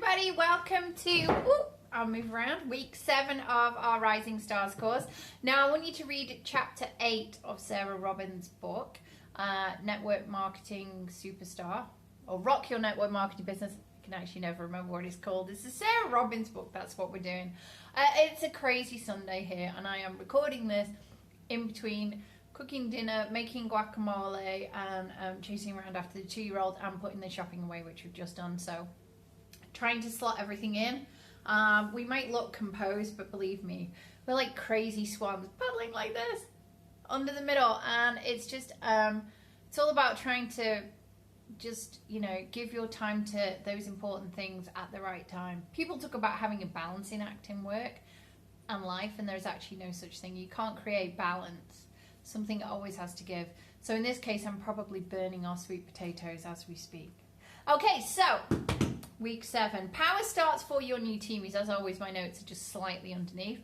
everybody, welcome to, I'll move around, week 7 of our Rising Stars course. Now I want you to read chapter 8 of Sarah Robbins' book, Network Marketing Superstar, or Rock Your Network Marketing Business. I can actually never remember what it's called. It's the Sarah Robbins book, that's what we're doing. It's a crazy Sunday here, and I am recording this in between cooking dinner, making guacamole, and chasing around after the 2-year-old and putting the shopping away, which we've just done. So trying to slot everything in. We might look composed, but believe me, we're like crazy swans paddling like this under the middle, and it's just it's all about trying to just, you know, give your time to those important things at the right time. People talk about having a balancing act in work and life, and there's actually no such thing. You can't create balance. Something always has to give. So in this case, I'm probably burning our sweet potatoes as we speak. Okay, so week 7. Power starts for your new teamies. As always, my notes are just slightly underneath.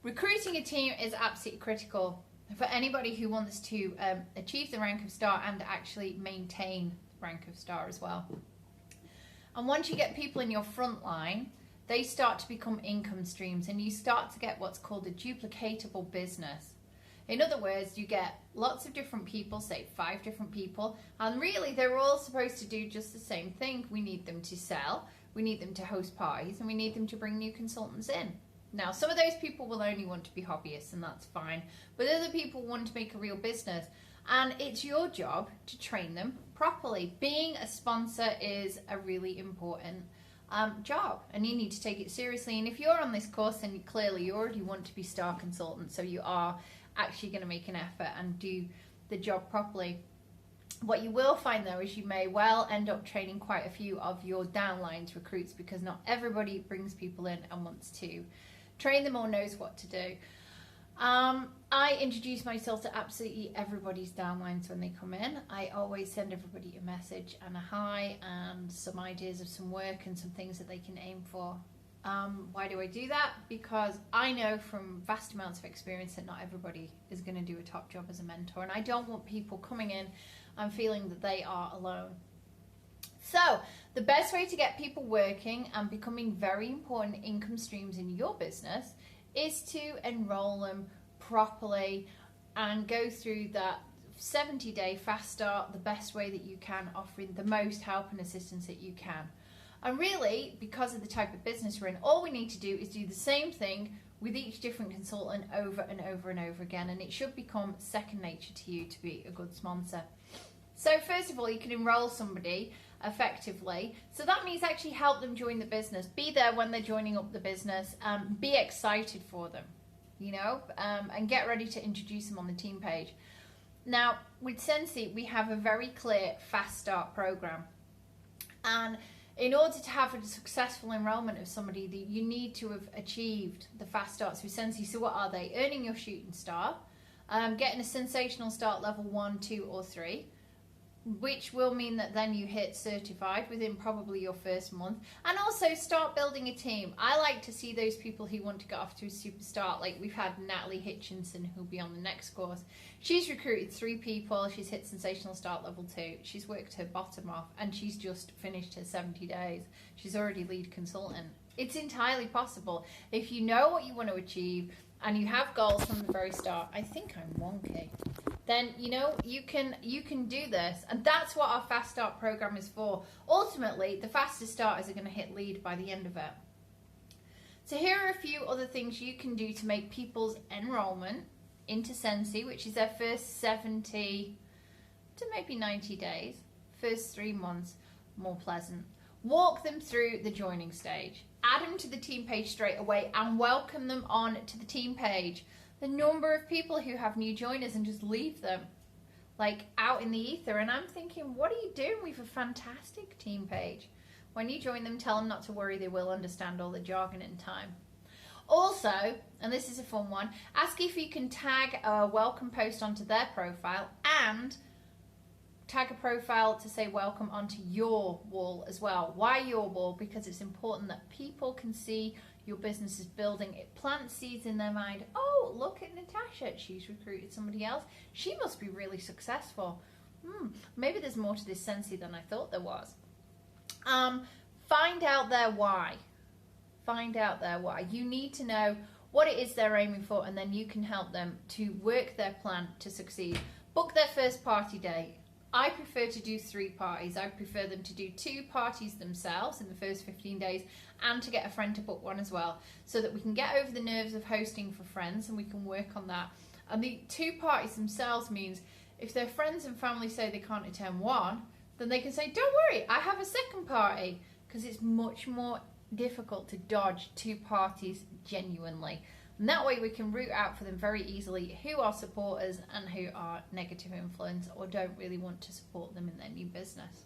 Recruiting a team is absolutely critical for anybody who wants to achieve the rank of star and actually maintain rank of star as well. And once you get people in your front line, they start to become income streams, and you start to get what's called a duplicatable business. In other words, you get lots of different people, say 5 different people, and really they're all supposed to do just the same thing. We need them to sell, we need them to host parties, and we need them to bring new consultants in. Now, some of those people will only want to be hobbyists, and that's fine, but other people want to make a real business, and it's your job to train them properly. Being a sponsor is a really important job, and you need to take it seriously. And if you're on this course, then clearly you already want to be star consultant, so you are actually going to make an effort and do the job properly. What you will find though is you may well end up training quite a few of your downlines recruits, because not everybody brings people in and wants to train them or knows what to do. I introduce myself to absolutely everybody's downlines when they come in. I always send everybody a message and a hi and some ideas of some work and some things that they can aim for. Why do I do that? Because I know from vast amounts of experience that not everybody is going to do a top job as a mentor, and I don't want people coming in and feeling that they are alone. So the best way to get people working and becoming very important income streams in your business is to enroll them properly and go through that 70-day fast start the best way that you can, offering the most help and assistance that you can. And really, because of the type of business we're in, all we need to do is do the same thing with each different consultant over and over and over again, and it should become second nature to you to be a good sponsor. So first of all, you can enroll somebody effectively. So that means actually help them join the business. Be there when they're joining up the business. Be excited for them, you know, and get ready to introduce them on the team page. Now, with Scentsy, we have a very clear fast start program. And in order to have a successful enrollment of somebody, you need to have achieved the fast starts with Scentsy. So what are they? Earning your shooting star, getting a sensational start level 1, 2, or 3, which will mean that then you hit certified within probably your first month, and also start building a team. I like to see those people who want to get off to a superstar. Like we've had Natalie Hitchinson, who'll be on the next course. She's recruited 3 people, she's hit sensational start level 2, she's worked her bottom off, and she's just finished her 70 days. She's already lead consultant. It's entirely possible if you know what you want to achieve and you have goals from the very start. I think I'm wonky. Then you know you can do this, and that's what our fast start program is for. Ultimately, the fastest starters are going to hit lead by the end of it. So here are a few other things you can do to make people's enrollment into Scentsy, which is their first 70 to maybe 90 days, first 3 months, more pleasant. Walk them through the joining stage. Add them to the team page straight away and welcome them on to the team page. The number of people who have new joiners and just leave them like out in the ether, and I'm thinking, what are you doing? We have a fantastic team page. When you join them, tell them not to worry, they will understand all the jargon in time. Also, and this is a fun one, ask if you can tag a welcome post onto their profile and tag a profile to say welcome onto your wall as well. Why your wall? Because it's important that people can see your business is building. It plants seeds in their mind. Oh, look at Natasha. She's recruited somebody else. She must be really successful. Maybe there's more to this Scentsy than I thought there was. Find out their why. Find out their why. You need to know what it is they're aiming for, and then you can help them to work their plan to succeed. Book their first party day. I prefer to do 3 parties. I prefer them to do 2 parties themselves in the first 15 days and to get a friend to book one as well, so that we can get over the nerves of hosting for friends and we can work on that. And the 2 parties themselves means if their friends and family say they can't attend one, then they can say, don't worry, I have a second party, because it's much more difficult to dodge 2 parties genuinely. And that way we can root out for them very easily who are supporters and who are negative influence or don't really want to support them in their new business.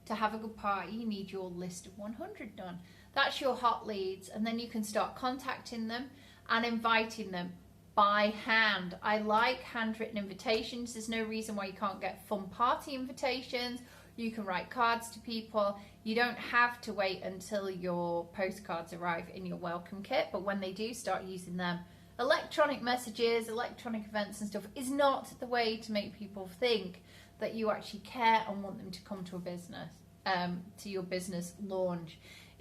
To have a good party, you need your list of 100 done. That's your hot leads, and then you can start contacting them and inviting them by hand. I like handwritten invitations. There's no reason why you can't get fun party invitations. You can write cards to people. You don't have to wait until your postcards arrive in your welcome kit, but when they do, start using them. Electronic messages, electronic events and stuff is not the way to make people think that you actually care and want them to come to a business, to your business launch.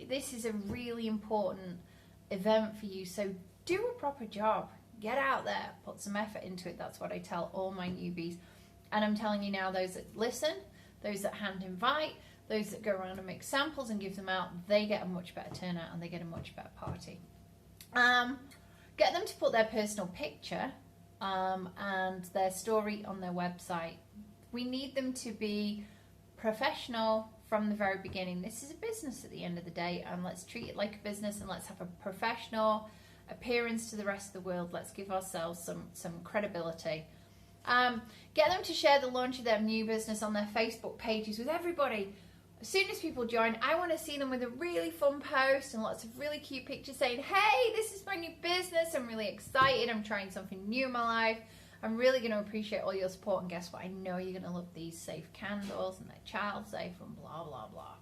This is a really important event for you, so do a proper job. Get out there, put some effort into it. That's what I tell all my newbies. And I'm telling you now, those that listen, those that hand invite, those that go around and make samples and give them out, they get a much better turnout and they get a much better party. Get them to put their personal picture and their story on their website. We need them to be professional from the very beginning. This is a business at the end of the day, and let's treat it like a business and let's have a professional appearance to the rest of the world. Let's give ourselves some credibility. Get them to share the launch of their new business on their Facebook pages with everybody. As soon as people join, I want to see them with a really fun post and lots of really cute pictures saying, hey, this is my new business. I'm really excited. I'm trying something new in my life. I'm really going to appreciate all your support. And guess what? I know you're going to love these safe candles and they're child safe and blah, blah, blah.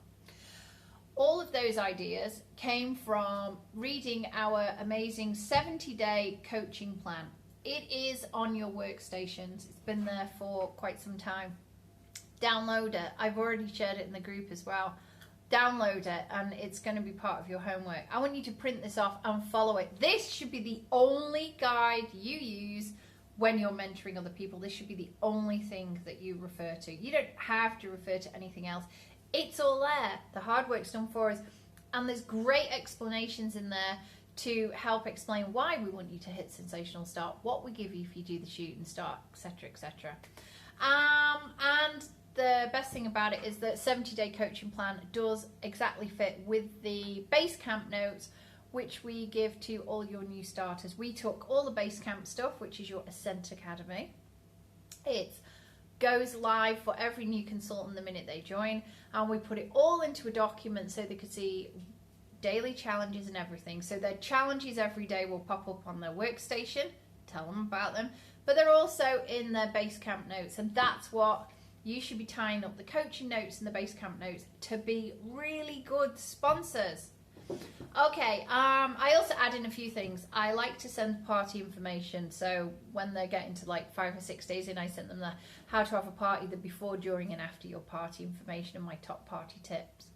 All of those ideas came from reading our amazing 70-day coaching plan. It is on your workstations. It's been there for quite some time. Download it. I've already shared it in the group as well. Download it, and it's going to be part of your homework. I want you to print this off and follow it. This should be the only guide you use when you're mentoring other people. This should be the only thing that you refer to. You don't have to refer to anything else. It's all there. The hard work's done for us, and there's great explanations in there to help explain why we want you to hit sensational start, what we give you if you do the shoot and start, etc., etc. And the best thing about it is that 70-day coaching plan does exactly fit with the base camp notes, which we give to all your new starters. We took all the base camp stuff, which is your Ascent Academy. It goes live for every new consultant the minute they join, and we put it all into a document so they could see daily challenges and everything. So their challenges every day will pop up on their workstation, tell them about them, but they're also in their base camp notes, and that's what you should be tying up the coaching notes and the base camp notes to be really good sponsors. Okay, I also add in a few things. I like to send party information, so when they're getting to like 5 or 6 days in, I sent them the how to have a party, the before, during and after your party information and my top party tips.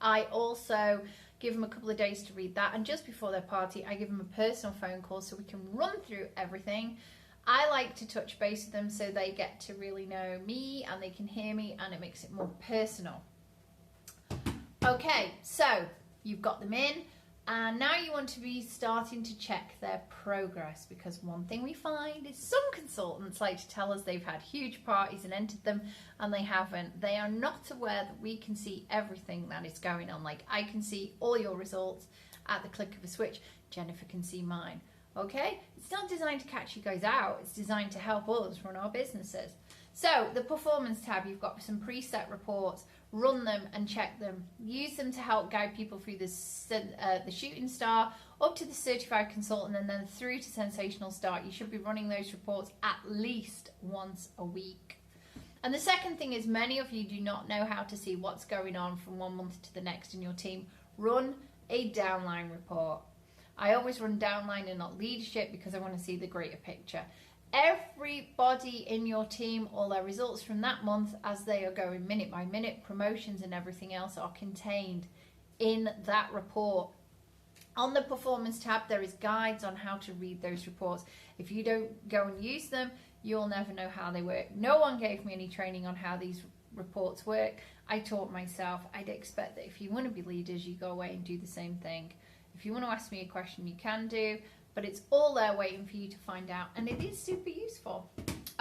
I also give them a couple of days to read that, and just before their party I give them a personal phone call so we can run through everything. I like to touch base with them so they get to really know me and they can hear me, and it makes it more personal. Okay, so you've got them in, and now you want to be starting to check their progress, because one thing we find is some consultants like to tell us they've had huge parties and entered them, and they haven't. They are not aware that we can see everything that is going on. Like, I can see all your results at the click of a switch. Jennifer can see mine. Okay, it's not designed to catch you guys out. It's designed to help us run our businesses. So the performance tab, you've got some preset reports. Run them and check them. Use them to help guide people through the shooting star up to the certified consultant, and then through to sensational start. You should be running those reports at least once a week. And the second thing is, many of you do not know how to see what's going on from one month to the next in your team. Run a downline report. I always run downline and not leadership because I want to see the greater picture. everybody in your team, all their results from that month as they are going minute by minute, promotions and everything else are contained in that report. On the performance tab, there is guides on how to read those reports. If you don't go and use them, you'll never know how they work. No one gave me any training on how these reports work. I taught myself. I'd expect that if you want to be leaders, you go away and do the same thing. If you want to ask me a question, you can do, but it's all there waiting for you to find out, and it is super useful.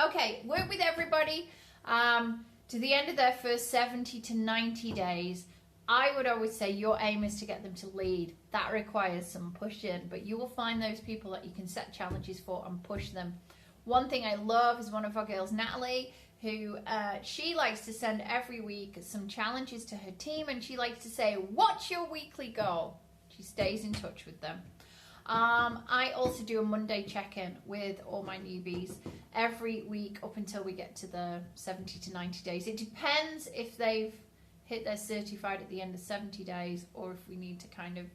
Okay, work with everybody to the end of their first 70 to 90 days. I would always say your aim is to get them to lead. That requires some pushing, but you will find those people that you can set challenges for and push them. One thing I love is one of our girls, Natalie, who she likes to send every week some challenges to her team, and she likes to say, what's your weekly goal? She stays in touch with them. I also do a Monday check-in with all my newbies every week up until we get to the 70 to 90 days. It depends if they've hit their certified at the end of 70 days or if we need to kind of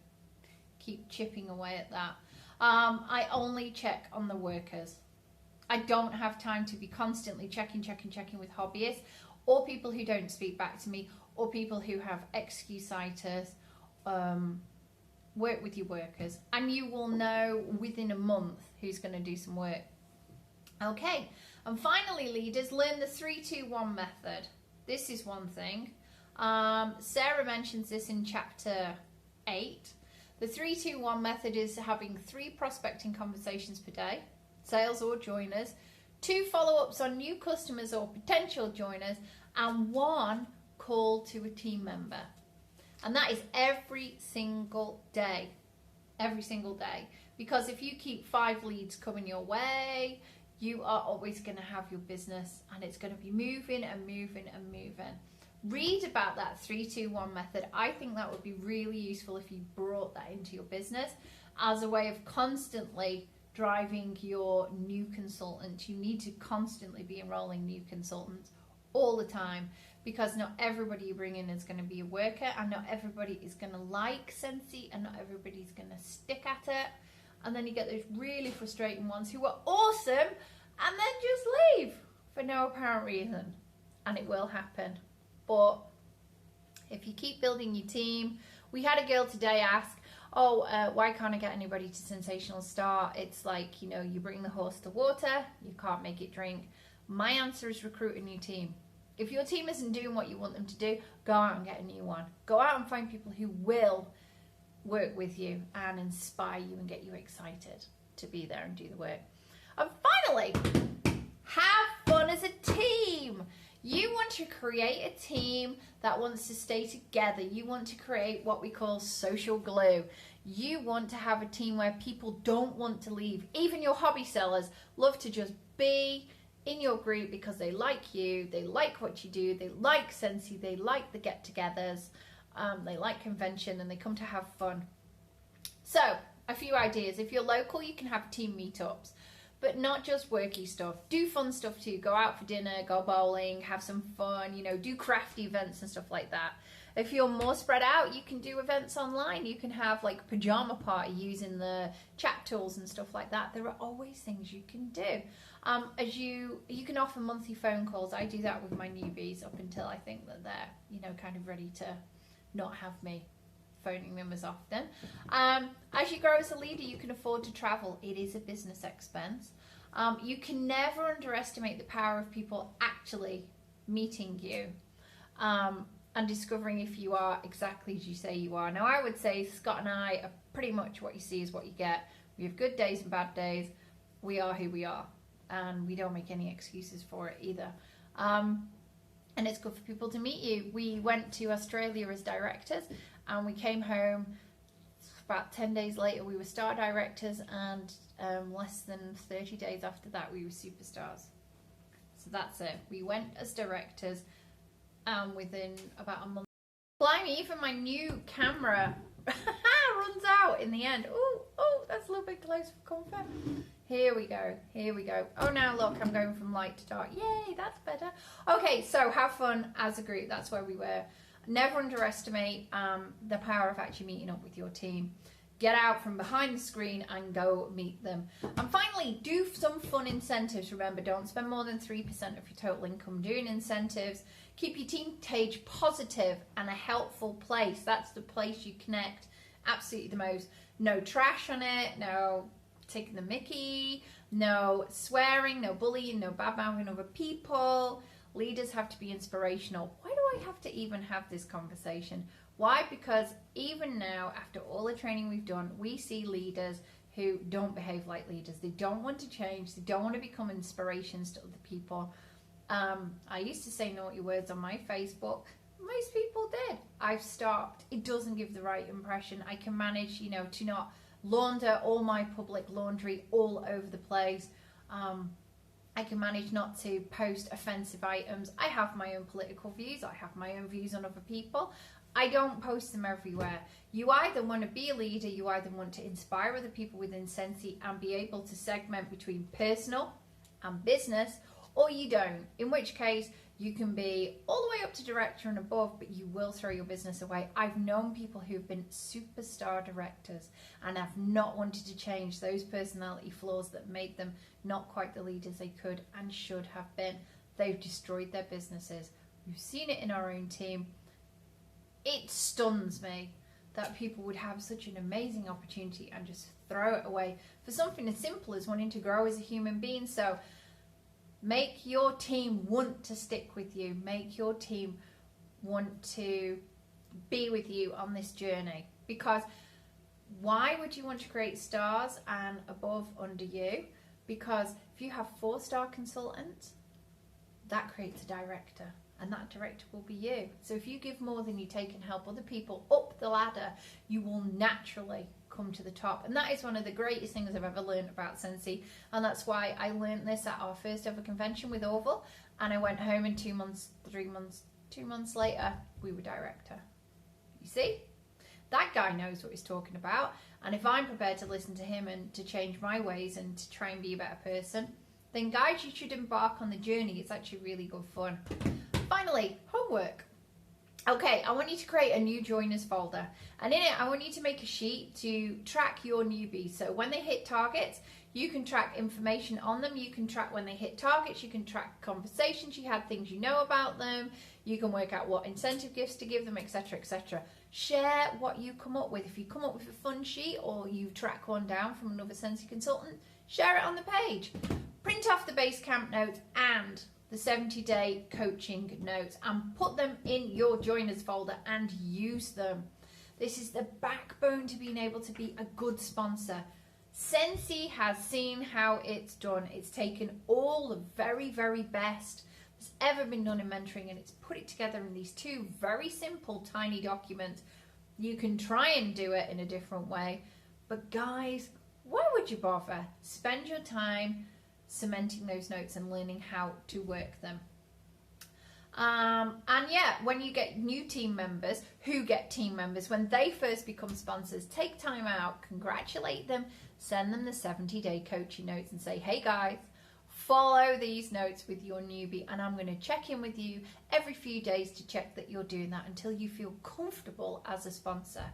keep chipping away at that. I only check on the workers. I don't have time to be constantly checking with hobbyists or people who don't speak back to me or people who have excuse-itis. Work with your workers and you will know within a month who's going to do some work. Okay, and finally, leaders, learn the 3-2-1 method. This is one thing. Sarah mentions this in chapter 8. The 3-2-1 method is having 3 prospecting conversations per day, sales or joiners, 2 follow-ups on new customers or potential joiners, and 1 call to a team member. And that is every single day. Every single day. Because if you keep 5 leads coming your way, you are always going to have your business and it's going to be moving and moving and moving. Read about that 3-2-1 method. I think that would be really useful if you brought that into your business as a way of constantly driving your new consultant. You need to constantly be enrolling new consultants all the time, because not everybody you bring in is going to be a worker, and not everybody is going to like Scentsy, and not everybody's going to stick at it. And then you get those really frustrating ones who are awesome and then just leave for no apparent reason. And it will happen. But if you keep building your team, we had a girl today ask, why can't I get anybody to Sensational Start? It's like, you know, you bring the horse to water, you can't make it drink. My answer is recruit a new team. If your team isn't doing what you want them to do, go out and get a new one. Go out and find people who will work with you and inspire you and get you excited to be there and do the work. And finally, have fun as a team. You want to create a team that wants to stay together. You want to create what we call social glue. You want to have a team where people don't want to leave. Even your hobby sellers love to just be in your group because they like you, they like what you do, they like Scentsy, they like the get-togethers, they like convention, and they come to have fun. So, a few ideas. If you're local, you can have team meetups, but not just worky stuff. Do fun stuff too. Go out for dinner, go bowling, have some fun, you know, do crafty events and stuff like that. If you're more spread out, you can do events online. You can have like pajama party using the chat tools and stuff like that. There are always things you can do. As you can offer monthly phone calls. I do that with my newbies up until I think that they're, you know, kind of ready to not have me phoning them as often. As you grow as a leader, you can afford to travel. It is a business expense. You can never underestimate the power of people actually meeting you and discovering if you are exactly as you say you are. Now, I would say Scott and I are pretty much what you see is what you get. We have good days and bad days. We are who we are, and we don't make any excuses for it either. And it's good for people to meet you. We went to Australia as directors, and we came home about 10 days later. We were star directors, and less than 30 days after that, we were superstars. So that's it. We went as directors, and within about a month, blimey, even my new camera runs out in the end. Oh, that's a little bit close for comfort. Here we go. Oh, now look, I'm going from light to dark. Yay, that's better. Okay, so have fun as a group. That's where we were. Never underestimate the power of actually meeting up with your team. get out from behind the screen and go meet them. And finally, do some fun incentives. Remember, don't spend more than 3% of your total income doing incentives. Keep your team page positive and a helpful place. That's the place you connect absolutely the most. No trash on it, no taking the mickey, no swearing, no bullying, no bad mouthing other people. Leaders have to be inspirational. Why do I have to even have this conversation? Why? Because even now, after all the training we've done, we see leaders who don't behave like leaders. They don't want to change. They don't want to become inspirations to other people. I used to say naughty words on my Facebook. Most people did. I've stopped. It doesn't give the right impression. I can manage, to not launder all my public laundry all over the place. I can manage not to post offensive items. I have my own political views. I have my own views on other people. I don't post them everywhere. You either want to be a leader, you either want to inspire other people within Scentsy and be able to segment between personal and business, or you don't, in which case you can be all the way up to director and above, but you will throw your business away. I've known people who've been superstar directors and have not wanted to change those personality flaws that made them not quite the leaders they could and should have been. They've destroyed their businesses. We've seen it in our own team. It stuns me that people would have such an amazing opportunity and just throw it away for something as simple as wanting to grow as a human being. So make your team want to stick with you. Make your team want to be with you on this journey. Because why would you want to create stars and above under you? Because if you have 4-star consultants, that creates a director. And that director will be you. So if you give more than you take and help other people up the ladder, you will naturally come to the top. And that is one of the greatest things I've ever learned about Scentsy. And that's why I learned this at our first ever convention with Orville. And I went home in 2 months, 2 months later, we were director. You see? That guy knows what he's talking about. And if I'm prepared to listen to him and to change my ways and to try and be a better person, then guys, you should embark on the journey. It's actually really good fun. Finally, homework. Okay, I want you to create a new joiners folder, and in it I want you to make a sheet to track your newbies. So when they hit targets, you can track information on them. You can track when they hit targets. You can track conversations you had, things you know about them. You can work out what incentive gifts to give them, etc., etc. Share what you come up with. If you come up with a fun sheet or you track one down from another Scentsy consultant, share it on the page. Print off the base camp notes and the 70-day coaching notes and put them in your joiners folder and use them. This is the backbone to being able to be a good sponsor. Scentsy has seen how it's done. It's taken all the very, very best that's ever been done in mentoring and it's put it together in these 2 very simple, tiny documents. You can try and do it in a different way, but guys, why would you bother? Spend your time cementing those notes and learning how to work them. And yeah, when you get new team members who get team members, when they first become sponsors, take time out, congratulate them, send them the 70-day coaching notes and say, hey guys, follow these notes with your newbie and I'm going to check in with you every few days to check that you're doing that until you feel comfortable as a sponsor.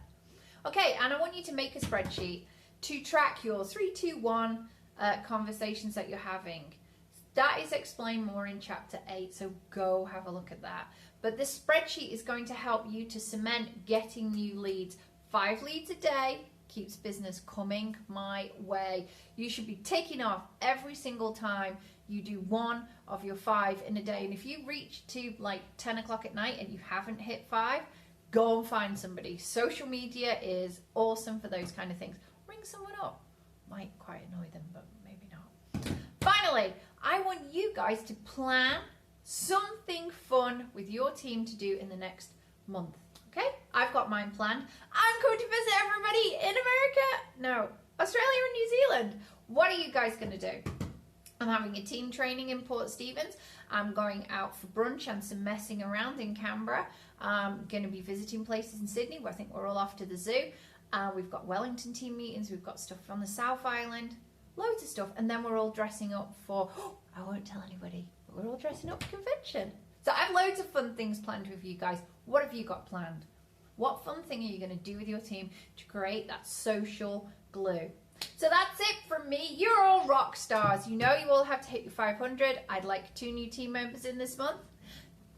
Okay, and I want you to make a spreadsheet to track your 3, 2, 1 conversations that you're having. That is explained more in chapter 8, so go have a look at that. But this spreadsheet is going to help you to cement getting new leads. 5 leads a day keeps business coming my way. You should be taking off every single time you do 1 of your 5 in a day. And if you reach to like 10 o'clock at night and you haven't hit 5, go and find somebody. Social media is awesome for those kind of things. Ring someone up. Might quite annoy them, but maybe not. Finally, I want you guys to plan something fun with your team to do in the next month. Okay? I've got mine planned. I'm going to visit everybody in America. No, Australia and New Zealand. What are you guys going to do? I'm having a team training in Port Stephens. I'm going out for brunch and some messing around in Canberra. I'm going to be visiting places in Sydney where I think we're all off to the zoo. We've got Wellington team meetings, we've got stuff on the South Island, loads of stuff, and then we're all dressing up for, I won't tell anybody, but we're all dressing up for convention. So I have loads of fun things planned with you guys. What have you got planned? What fun thing are you going to do with your team to create that social glue? So that's it from me. You're all rock stars. You know you all have to hit your 500. I'd like 2 new team members in this month.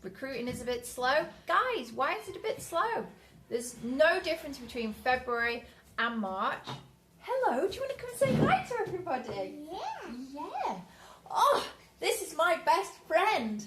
Recruiting is a bit slow. Guys, why is it a bit slow? There's no difference between February and March. Hello, do you want to come say hi to everybody? Yeah. Oh, this is my best friend.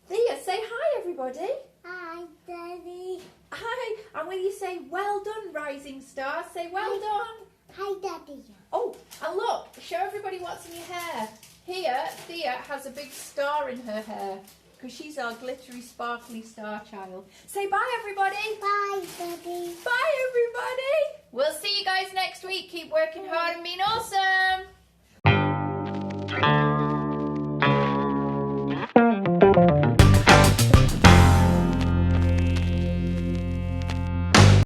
Thea, say hi everybody. Hi, Daddy. Hi, and will you say well done, rising star? Say well done. Hi, Daddy. Oh, and look, show everybody what's in your hair. Here, Thea has a big star in her hair because she's our glittery, sparkly star child. Say bye, everybody. Bye, Daddy. Bye, everybody. We'll see you guys next week. Keep working hard and being awesome.